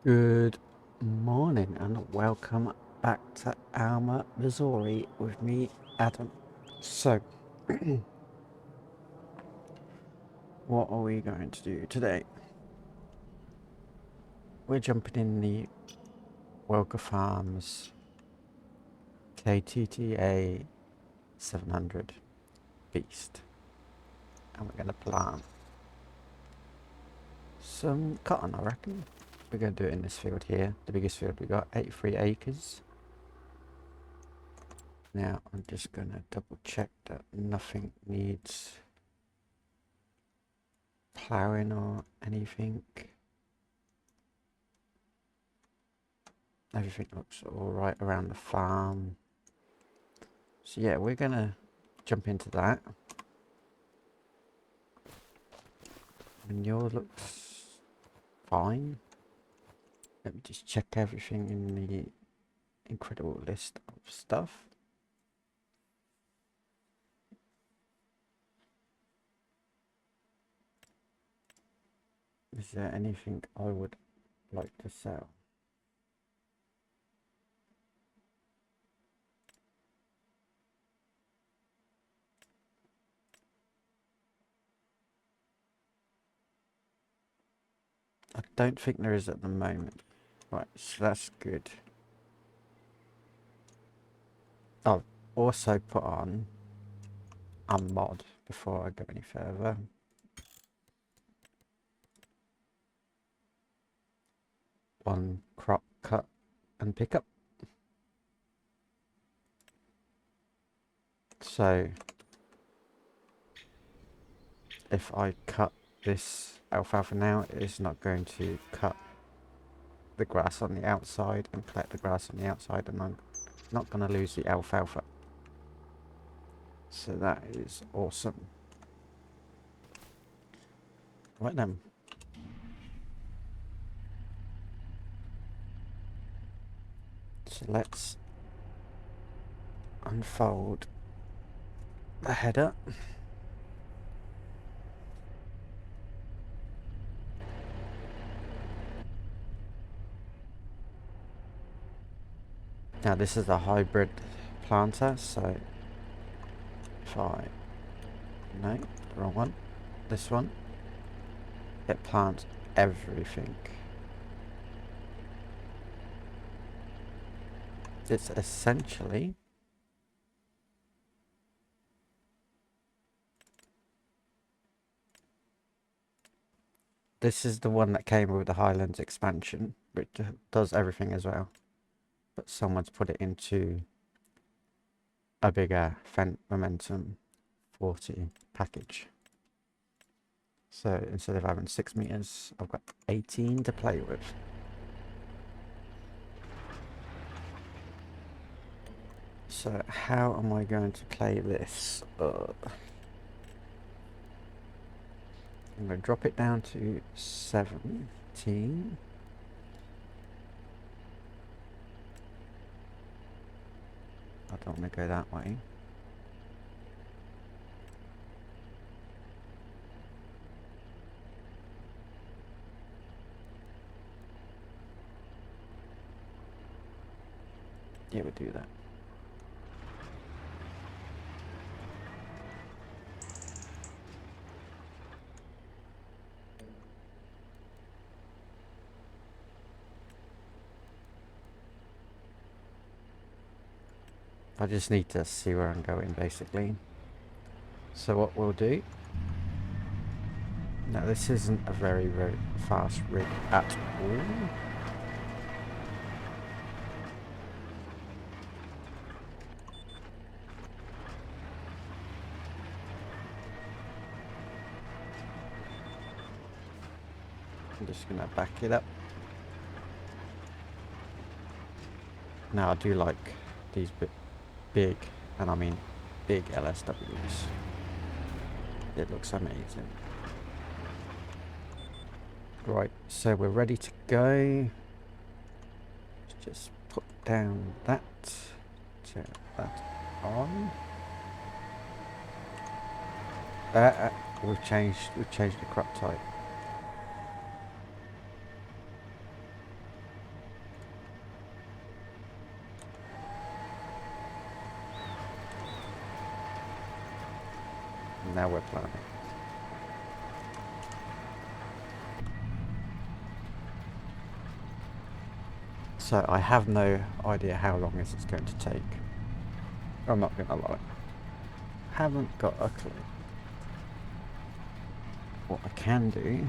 Good morning and welcome back to Alma, Missouri with me, Adam. So, what are we going to do today? We're jumping in the Welker Farms KTTA 700 Beast and we're going to plant some cotton, I reckon. We're going to do it in this field here, the biggest field we got, 83 acres. Now, I'm just going to double check that nothing needs ploughing or anything. Everything looks all right around the farm. So yeah, we're going to jump into that. Manure looks fine. Let me just check everything in the incredible list of stuff. Is there anything I would like to sell? I don't think there is at the moment. Right, so that's good. I've also put on a mod before I go any further. One crop cut and pick up. So if I cut this alfalfa now, it's not going to cut the grass on the outside and collect the grass on the outside, and I'm not going to lose the alfalfa. So that is awesome. Right then. So let's unfold the header. Now this is a hybrid planter, so if I, no, wrong one, this one, it plants everything. It's essentially this is the one that came with the Highlands expansion, which does everything as well. But someone's put it into a bigger Fendt Momentum 40 package. So instead of having 6 meters, I've got 18 to play with. So how am I going to play this? I'm going to drop it down to 17. I don't want to go that way. Yeah, we'll do that. I just need to see where I'm going, basically. So what we'll do... Now, this isn't a very, very fast rig at all. I'm just going to back it up. Now, I do like these big, and I mean big LSWs. It looks amazing. Right, so we're ready to go. Let's just put down that, turn that on. We've changed the crop type. now we're planting. So I have no idea how long this is going to take. I'm not going to lie. Haven't got a clue. What I can do,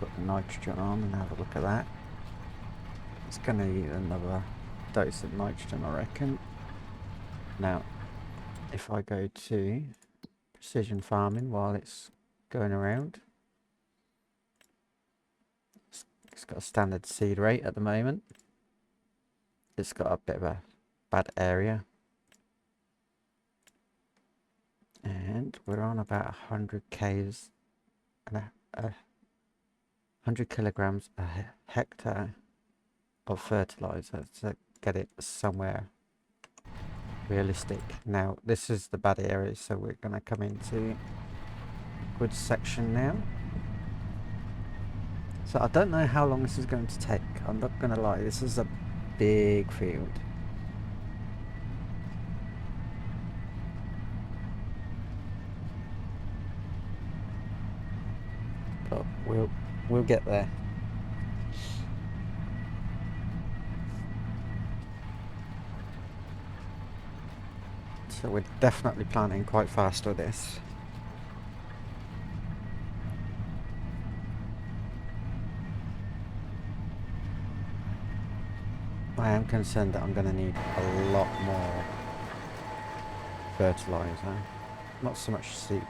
put the nitrogen on and have a look at that. It's going to need another dose of nitrogen, I reckon. Now, if I go to precision farming while it's going around, it's got a standard seed rate at the moment. It's got a bit of a bad area. And we're on about 100 k's and 100 kilograms a hectare of fertilizer to get it somewhere realistic. Now this is the bad area, so we're going to come into good section now. So I don't know how long this is going to take. I'm not going to lie, this is a big field. But we'll get there. So we're definitely planting quite fast with this. I am concerned that I'm going to need a lot more fertilizer, not so much seed.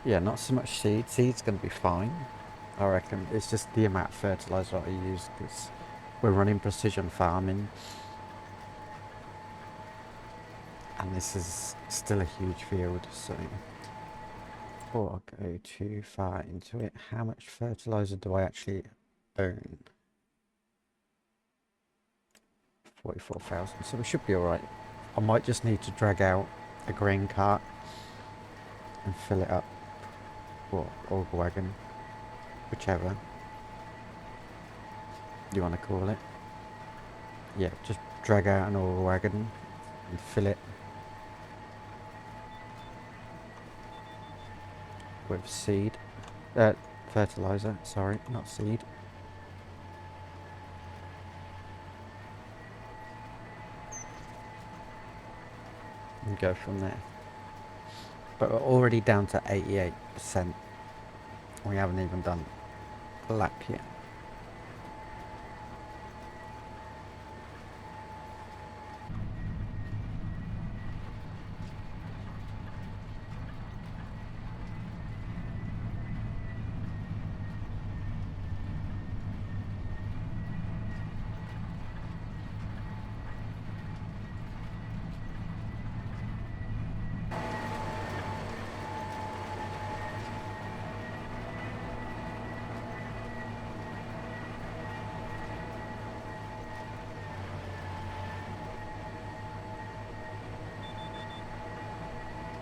Yeah, not so much seed. Seed's going to be fine, I reckon. It's just the amount of fertilizer I use because we're running precision farming. And this is still a huge field, so before I go too far into it, how much fertilizer do I actually own? 44,000, so we should be alright. I might just need to drag out a grain cart and fill it up, or auger wagon, whichever you want to call it. Yeah, just drag out an auger wagon and fill it with seed, fertilizer, sorry, not seed. And go from there. But we're already down to 88%. We haven't even done a lap yet.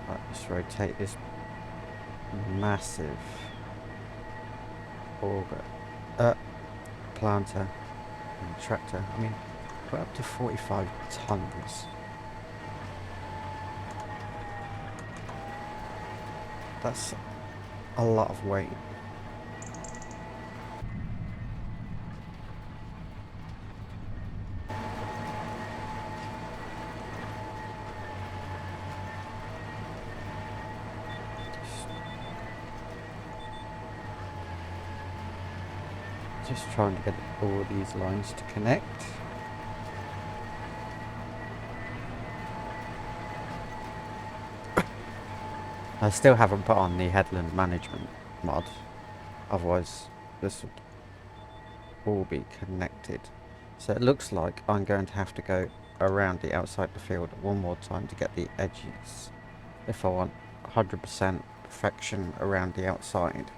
Right, let's rotate this massive auger, planter and tractor. I mean, we're up to 45 tons. That's a lot of weight. Just trying to get all these lines to connect. I still haven't put on the headland management mod, otherwise this would all be connected. So it looks like I'm going to have to go around the outside the field one more time to get the edges if I want 100% perfection around the outside.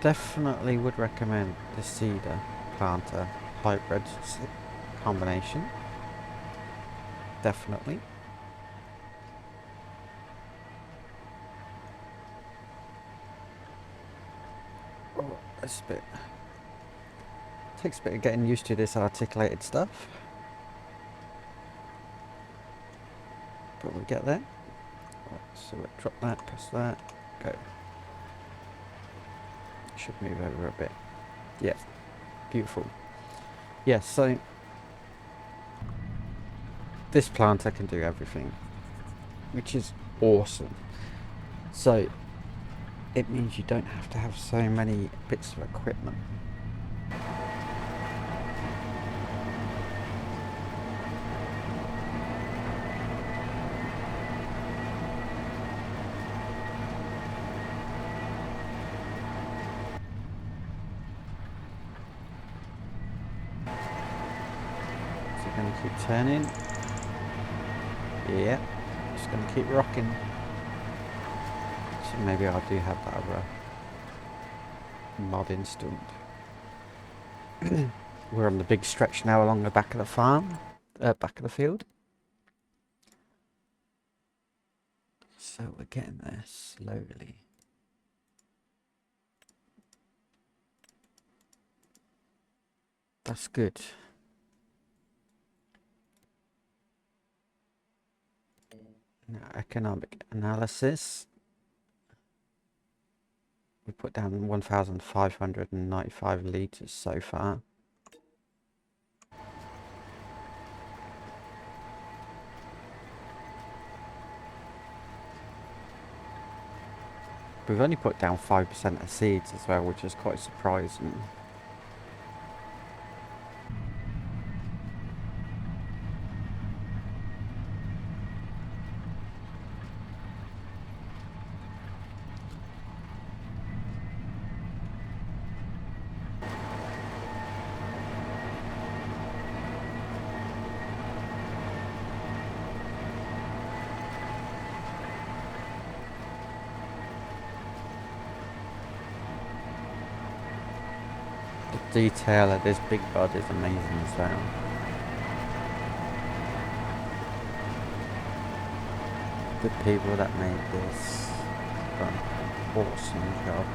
definitely would recommend the cedar planter hybrid combination. Definitely. Oh, that's a bit. Takes a bit of getting used to this articulated stuff, but we'll get there. Right, so we'll drop that, press that, go. Should move over a bit. Yeah, beautiful. Yeah, so this planter can do everything, which is awesome. So it means you don't have to have so many bits of equipment. So we're going to keep turning. Yeah, just going to keep rocking. So maybe I do have that other mod installed. We're on the big stretch now along the back of the farm, back of the field. So we're getting there slowly. That's good. Now, economic analysis. We put down 1,595 litres so far. We've only put down 5% of seeds as well, which is quite surprising. The detail of this big bud is amazing as well. The people that made this done an awesome job.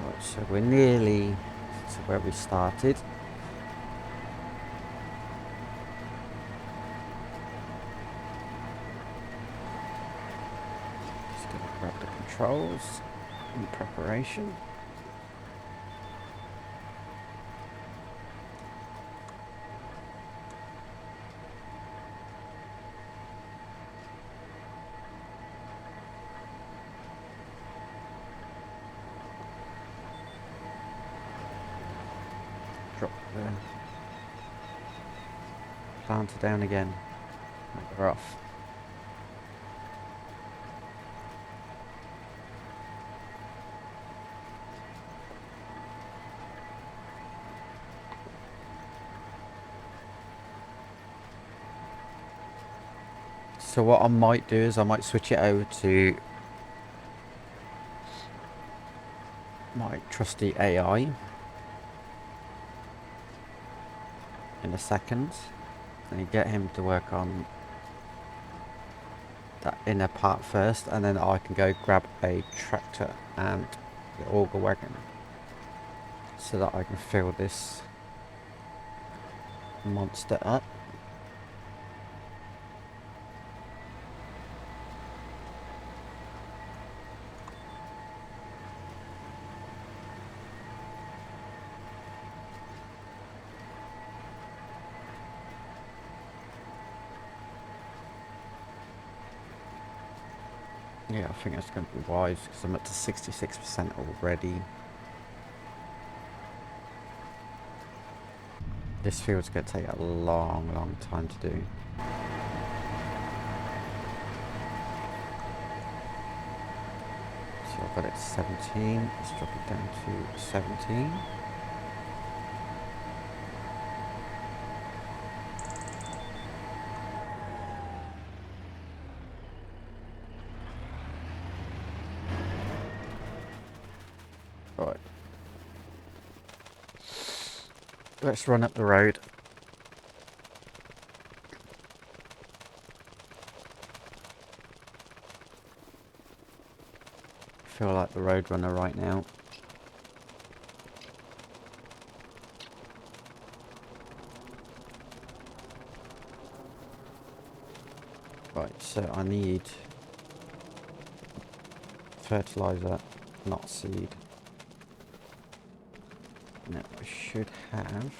Right, so we're nearly to where we started. Just going to grab the controls in preparation. Drop the planter down again. We're off. So what I might do is I might switch it over to my trusty AI in a second, and get him to work on that inner part first, and then I can go grab a tractor and the auger wagon so that I can fill this monster up. Yeah, I think that's going to be wise because I'm up to 66% already. This field's going to take a long time to do. So I've got it 17. Let's drop it down to 17. Right. Let's run up the road. I feel like the road runner right now. Right, so I need fertilizer, not seed. Now I should have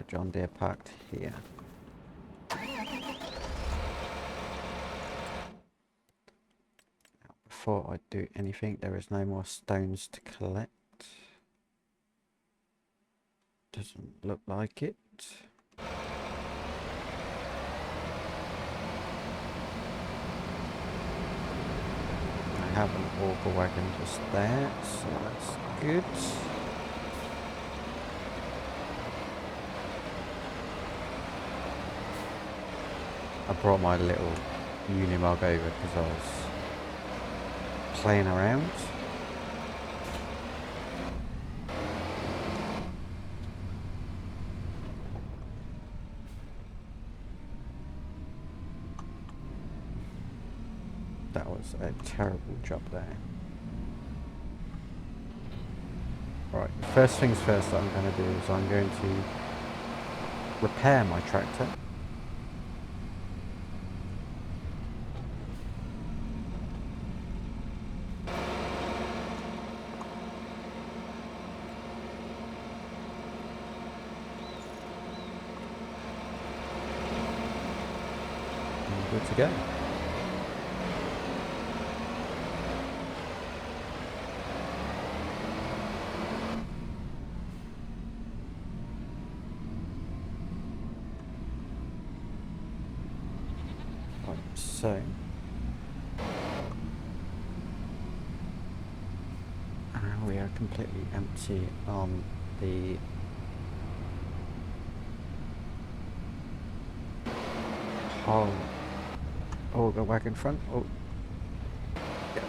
a John Deere parked here. Now, before I do anything, there is no more stones to collect. Doesn't look like it. I have an auger wagon just there, so that's good. I brought my little Unimog over because I was playing around. That was a terrible job there. Right, first things first that I'm going to do is I'm going to repair my tractor. And good to go. So, we are completely empty on the whole auger wagon front. Oh, yeah.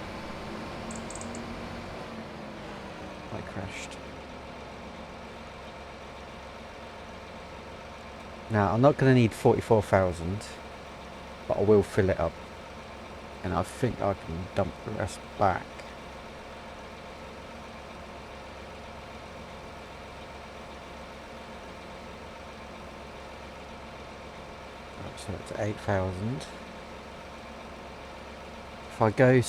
I crashed. Now, I'm not going to need 44,000. But I will fill it up, and I think I can dump the rest back. Right, so it's 8,000. If I go,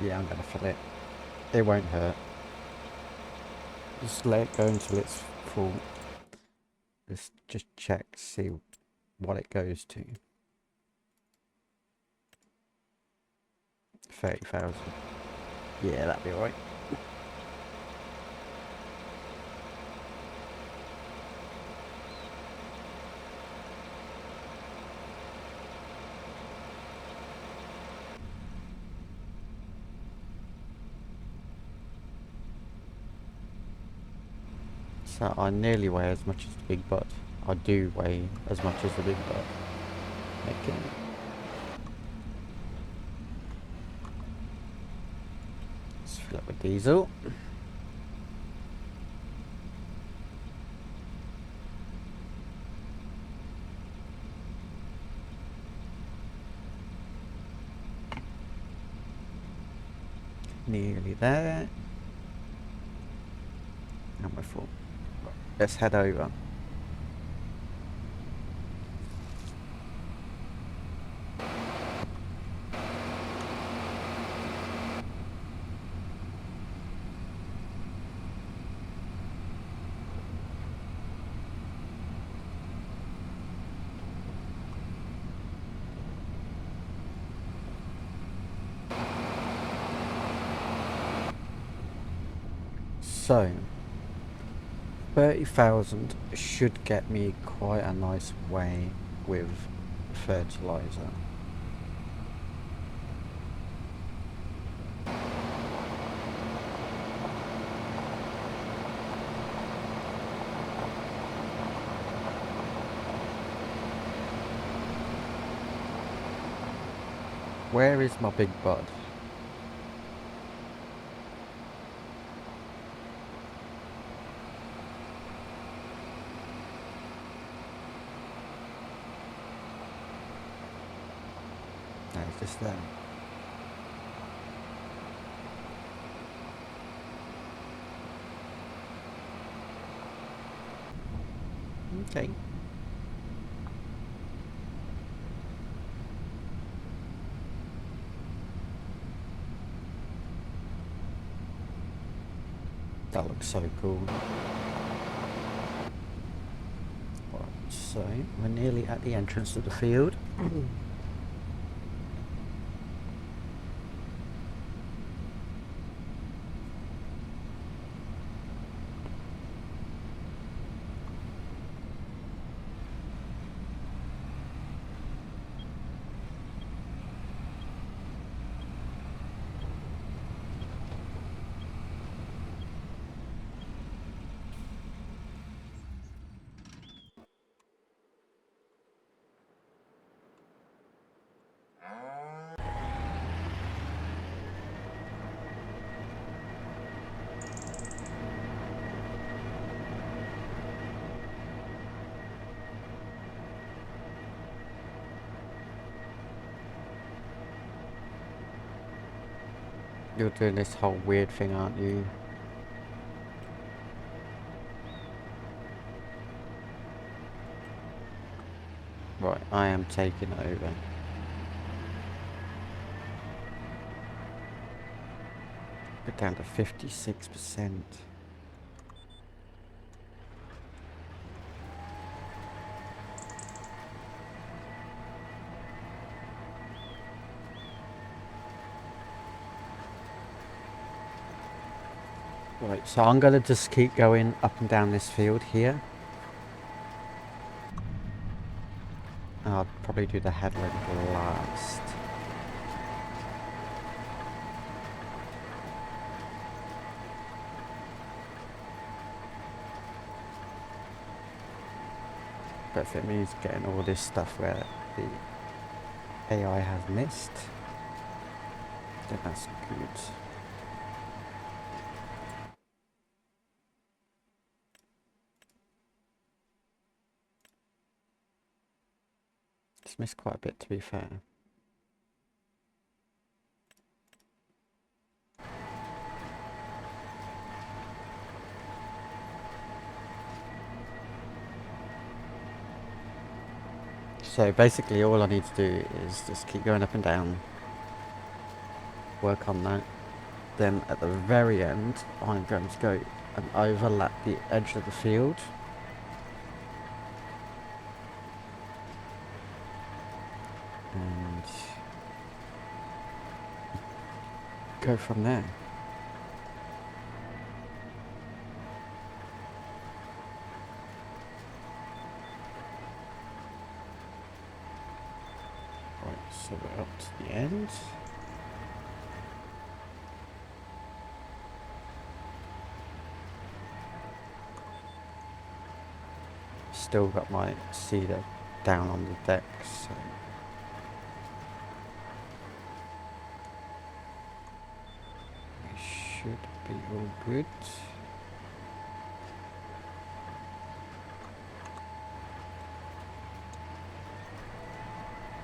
yeah, I'm gonna fill it. It won't hurt. Just let it go until it's full. Let's just check, see what it goes to. 30,000. Yeah, that'd be alright. So I nearly weigh as much as the big butt. I do weigh as much as the big butt. Okay. Let's fill up with diesel. Nearly there. And we're full. Let's head over. So 30,000 should get me quite a nice way with fertilizer. Where is my big bud? No, it's just there. Okay. That looks so cool. Right, so we're nearly at the entrance to the field. You're doing this whole weird thing, aren't you? Right, I am taking over. We're down to 56%. Right, so I'm going to just keep going up and down this field here. I'll probably do the headland last. But if it means getting all this stuff where the AI has missed, then that's good. It's missed quite a bit, to be fair. So basically all I need to do is just keep going up and down, work on that. Then at the very end, I'm going to go and overlap the edge of the field. And go from there. Right, so we're up to the end. Still got my cedar down on the deck, so we should be all good.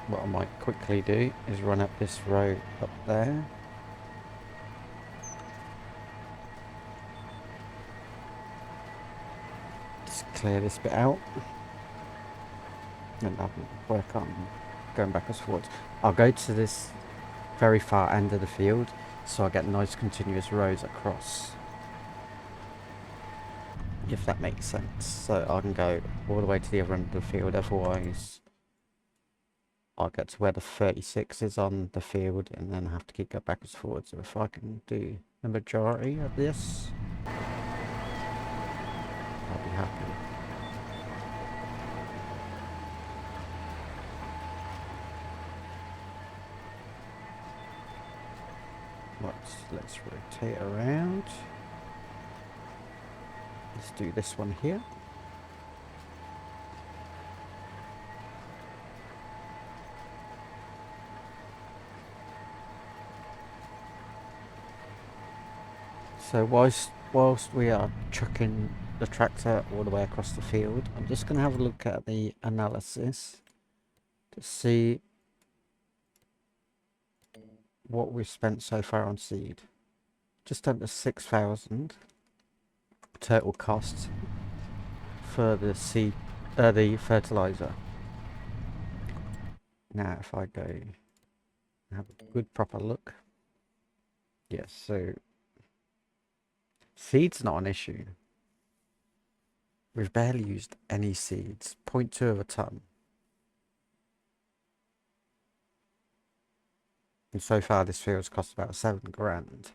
What I might quickly do is run up this road up there. Just clear this bit out. And I'll work on going backwards forwards. I'll go to this very far end of the field so I get nice continuous rows across. If that makes sense. So I can go all the way to the other end of the field, otherwise I'll get to where the 36 is on the field and then have to keep going backwards forwards. So if I can do the majority of this, I'll be happy. Let's rotate around. Let's do this one here. So whilst we are chucking the tractor all the way across the field, I'm just going to have a look at the analysis to see what we've spent so far on seed. Just under 6,000 total costs for the seed, the fertilizer. Now if I go and have a good proper look, yes, so seed's not an issue. We've barely used any seeds, 0.2 of a ton. And so far this field's cost about 7 grand.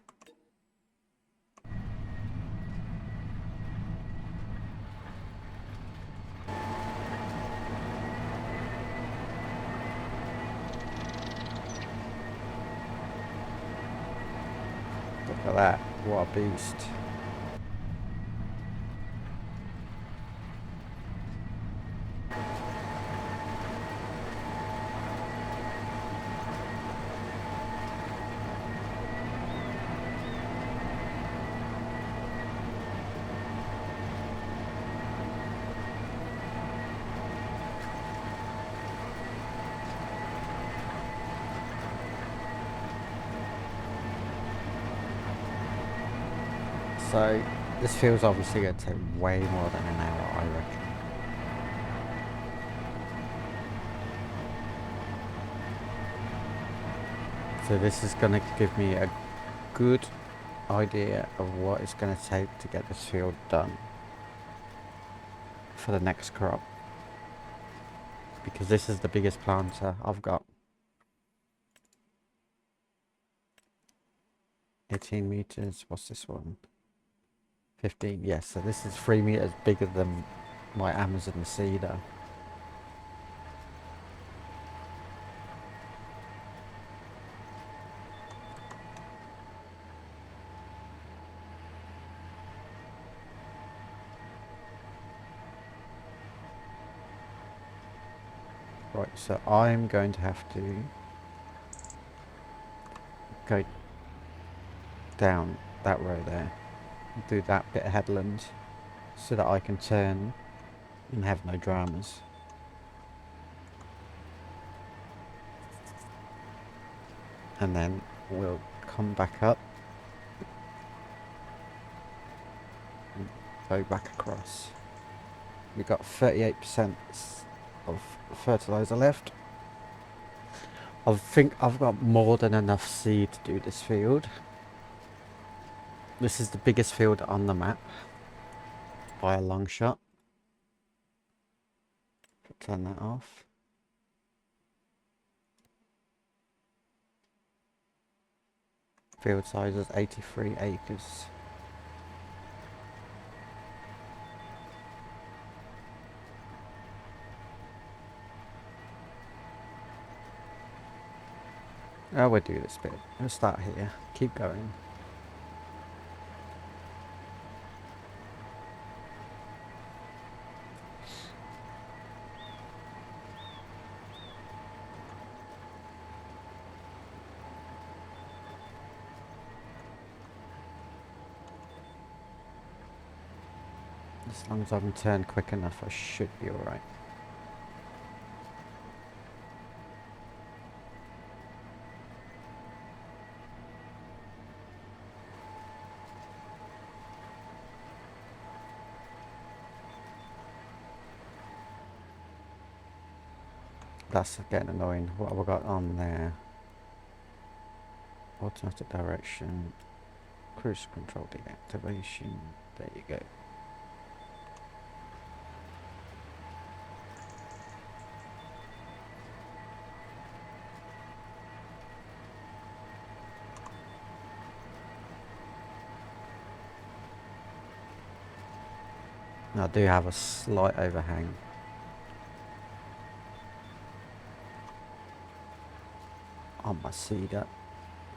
Look at that, what a beast. So this field's obviously going to take way more than an hour, I reckon. So this is going to give me a good idea of what it's going to take to get this field done for the next crop, because this is the biggest planter I've got. 18 meters, what's this one? 15, yes, so this is 3 meters bigger than my Amazon seeder. Right, so I'm going to have to go down that row there, do that bit of headland, so that I can turn and have no dramas. And then we'll come back up and go back across. We've got 38% of fertilizer left. I think I've got more than enough seed to do this field. This is the biggest field on the map by a long shot. Turn that off. Field size is 83 acres. Oh, we'll do this bit. We'll start here. Keep going. As long as I can turn quick enough, I should be alright. That's getting annoying. What have I got on there? Automatic direction, cruise control deactivation. There you go. I do have a slight overhang. On my seeder,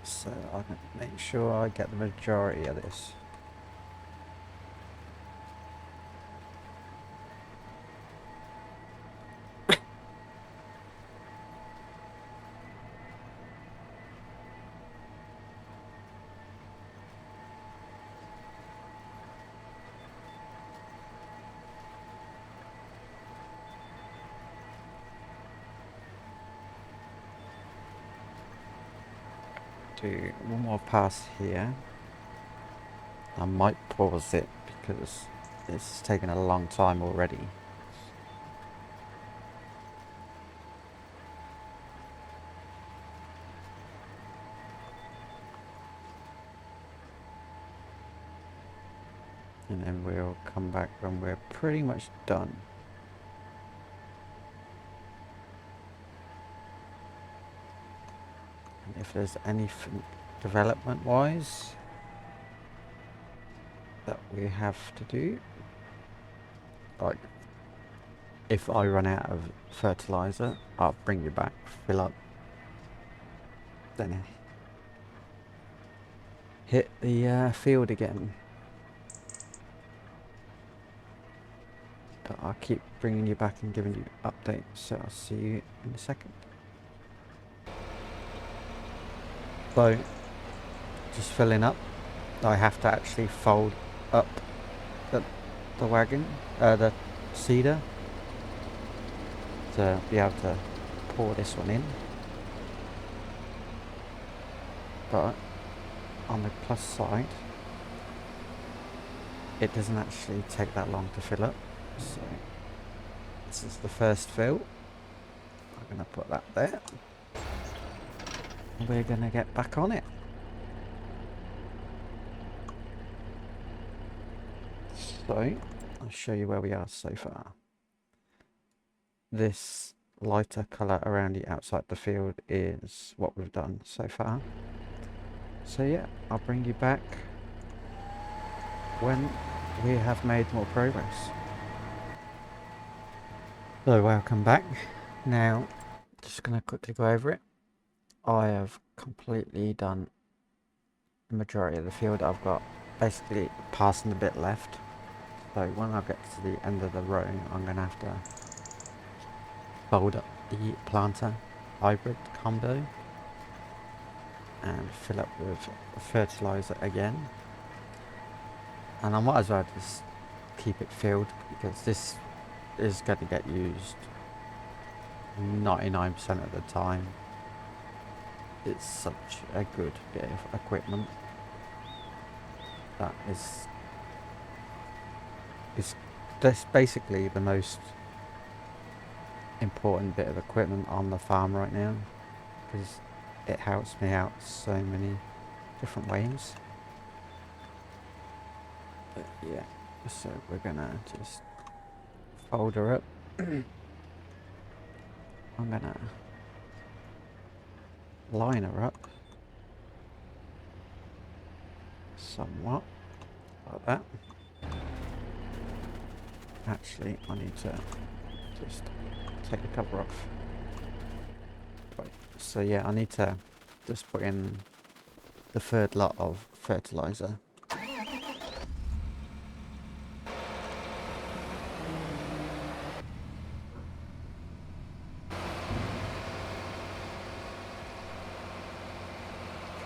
so I can make sure I get the majority of this. do one more pass here. I might pause it because it's taken a long time already. And then we'll come back when we're pretty much done. And if there's anything development wise that we have to do, like if I run out of fertilizer, I'll bring you back, fill up, then hit the field again. But I'll keep bringing you back and giving you updates, so I'll see you in a second. So, just filling up. I have to actually fold up the wagon, the seeder, to be able to pour this one in. But on the plus side, it doesn't actually take that long to fill up. So this is the first fill. I'm going to put that there. We're going to get back on it. So I'll show you where we are so far. This lighter colour around the outside the field is what we've done so far. So yeah, I'll bring you back when we have made more progress. So welcome back. Now, just going to quickly go over it. I have completely done the majority of the field. I've got basically passing the bit left. So when I get to the end of the row, I'm going to have to fold up the planter hybrid combo and fill up with fertilizer again. And I might as well just keep it filled because this is going to get used 99% of the time. It's such a good bit of equipment that that's basically the most important bit of equipment on the farm right now, because it helps me out so many different ways. But yeah, so we're gonna just fold her up. I'm gonna line her up somewhat like that. Actually, I need to just take the cover off. Right. So yeah, I need to just put in the third lot of fertilizer.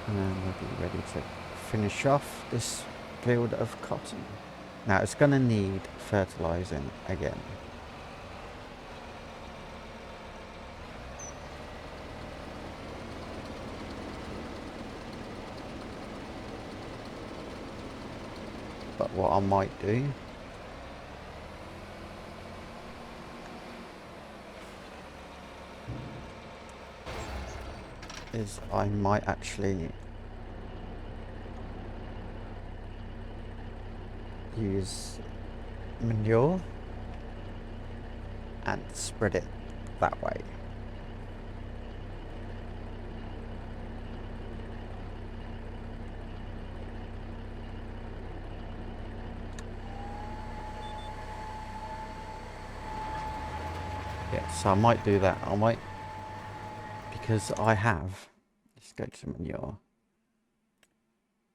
And then we'll be ready to finish off this field of cotton. Now it's going to need fertilizing again. But what I might do is I might actually use manure and spread it that way. Yeah, so I might do that. I might, because I have, let's go to manure,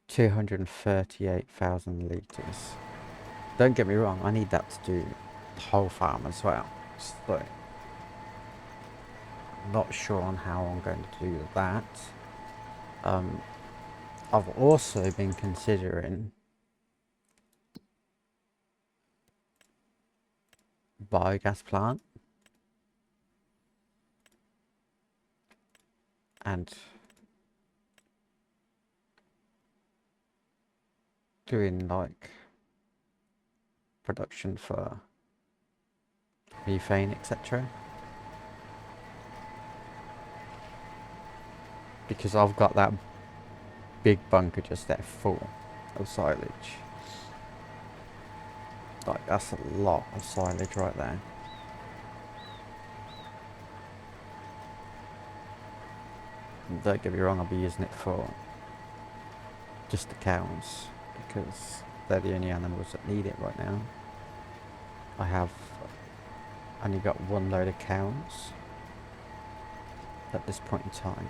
238,000 litres. Don't get me wrong, I need that to do the whole farm as well. So, I'm not sure on how I'm going to do that. I've also been considering biogas plant. And doing like production for methane, etc. Because I've got that big bunker just there full of silage. Like, that's a lot of silage right there. And don't get me wrong, I'll be using it for just the cows, because they're the only animals that need it right now. I have only got one load of cows at this point in time.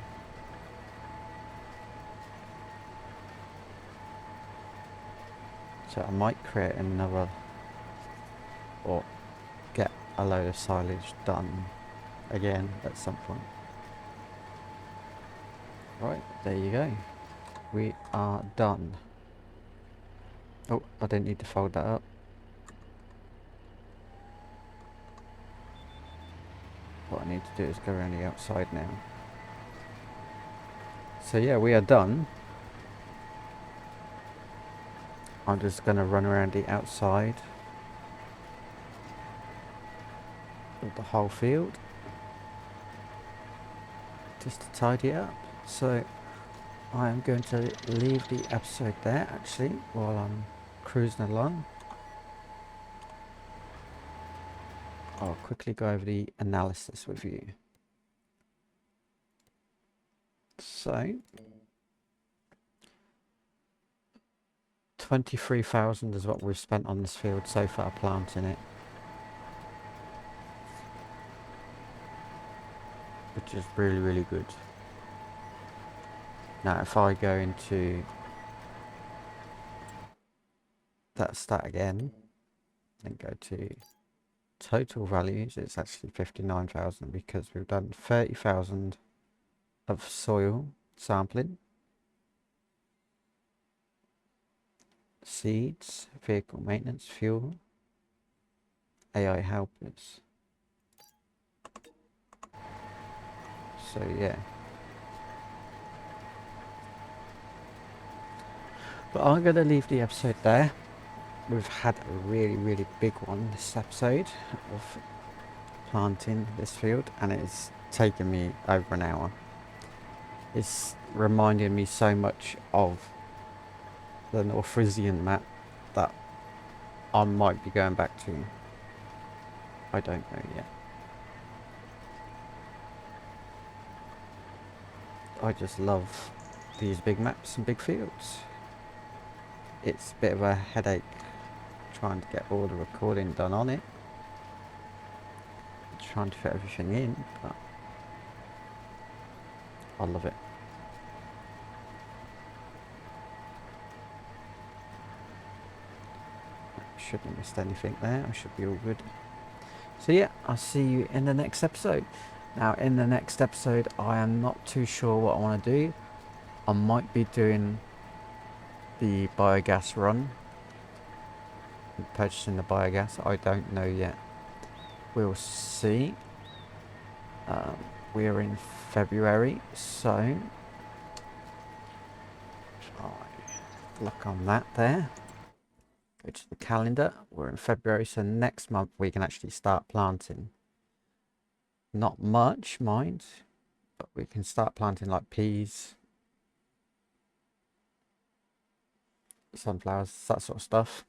So I might create another, or get a load of silage done again at some point. Right, there you go. We are done. Oh, I didn't need to fold that up. What I need to do is go around the outside now. So yeah, we are done. I'm just going to run around the outside of the whole field, just to tidy it up. So I am going to leave the episode there actually while I'm cruising along. I'll quickly go over the analysis with you. So 23,000 is what we've spent on this field so far planting it, which is really, really good. Now if I go into that stat again and go to total values, it's actually 59,000 because we've done 30,000 of soil sampling, seeds, vehicle maintenance, fuel, AI helpers. So yeah. But I'm going to leave the episode there. We've had a really, really big one this episode of planting this field, and it's taken me over an hour. It's reminding me so much of the North Frisian map that I might be going back to. I don't know yet. I just love these big maps and big fields. It's a bit of a headache trying to get all the recording done on it, trying to fit everything in, but I love it. Shouldn't have missed anything there. I should be all good. So yeah, I'll see you in the next episode. Now in the next episode, I am not too sure what I want to do. I might be doing the biogas run, purchasing the biogas. I don't know yet. We'll see. We're in February, so look on that there. Go to the calendar. We're in February, so next month we can actually start planting. Not much, mind, but we can start planting like peas, sunflowers, that sort of stuff.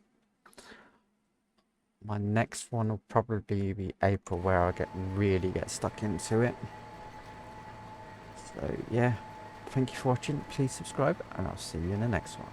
My next one will probably be April, where I really get stuck into it. So yeah, thank you for watching. Please subscribe, and I'll see you in the next one.